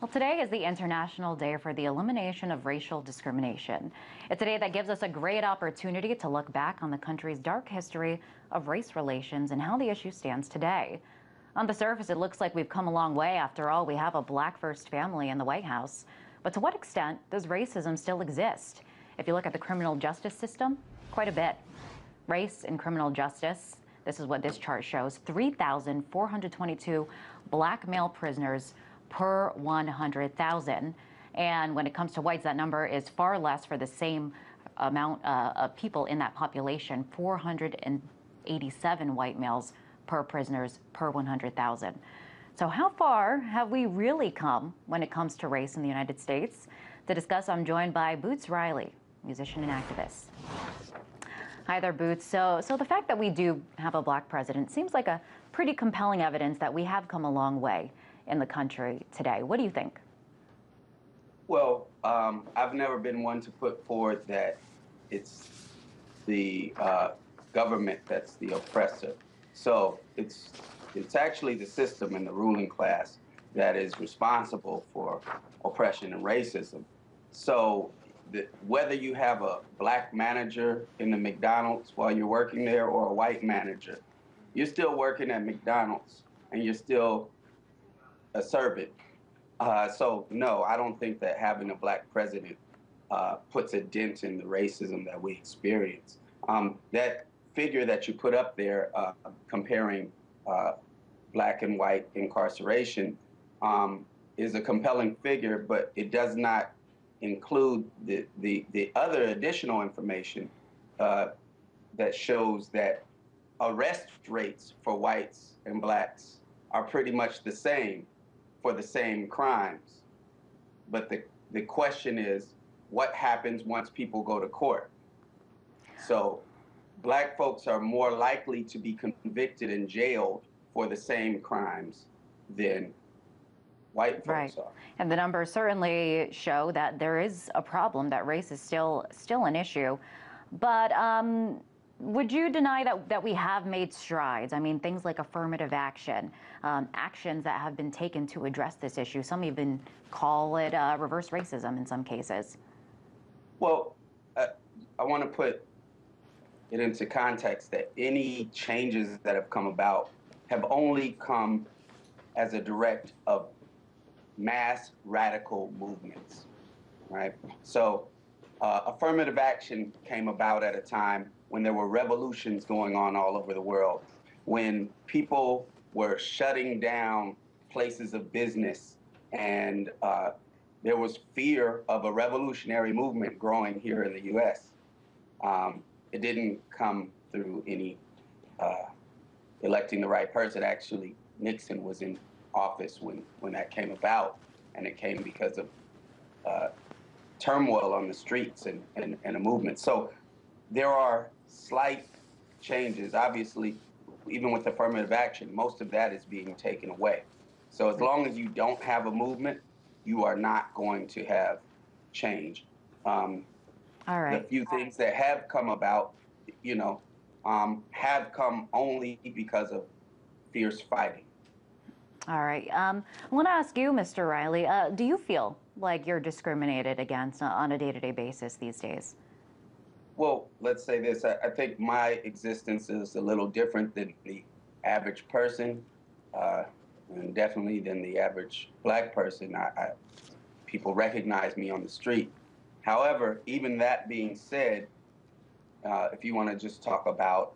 Well, today is the International Day for the Elimination of Racial Discrimination. It's a day that gives us a great opportunity to look back on the country's dark history of race relations and how the issue stands today. On the surface, it looks like we've come a long way. After all, we have a black first family in the White House. But to what extent does racism still exist? If you look at the criminal justice system, quite a bit. Race in criminal justice, this is what this chart shows, 3,422 black male prisoners per 100,000. And when it comes to whites, that number is far less for the same amount of people in that population, 487 white males per prisoners per 100,000. So how far have we really come when it comes to race in the United States? To discuss, I'm joined by Boots Riley, musician and activist. Hi there, Boots. So the fact that we do have a black president seems like a pretty compelling evidence that we have come a long way in the country today. What do you think? Well, I've never been one to put forward that it's the government that's the oppressor. So it's actually the system and the ruling class that is responsible for oppression and racism. So whether you have a black manager in the McDonald's while you're working there or a white manager, you're still working at McDonald's and you're still a servant. So no, I don't think that having a black president puts a dent in the racism that we experience. That figure that you put up there comparing black and white incarceration is a compelling figure, but it does not include the other additional information that shows that arrest rates for whites and blacks are pretty much the same for the same crimes. But the question is, what happens once people go to court? So black folks are more likely to be convicted and jailed for the same crimes than white folks are. And the numbers certainly show that there is a problem, that race is still an issue. But would you deny that we have made strides? I mean, things like affirmative action, actions that have been taken to address this issue. Some even call it reverse racism in some cases. Well, I want to put it into context that any changes that have come about have only come as a direct of mass radical movements, right? So affirmative action came about at a time when there were revolutions going on all over the world, when people were shutting down places of business, and there was fear of a revolutionary movement growing here in the U.S. It didn't come through any electing the right person. Actually, Nixon was in office when that came about, and it came because of turmoil on the streets and a movement. So there are slight changes. Obviously, even with affirmative action, most of that is being taken away. So as long as you don't have a movement, you are not going to have change. All right. The few things that have come about, have come only because of fierce fighting. All right. I want to ask you, Mr. Riley, do you feel like you're discriminated against on a day-to-day basis these days? Well, let's say this. I think my existence is a little different than the average person, and definitely than the average black person. People recognize me on the street. However, even that being said, if you want to just talk about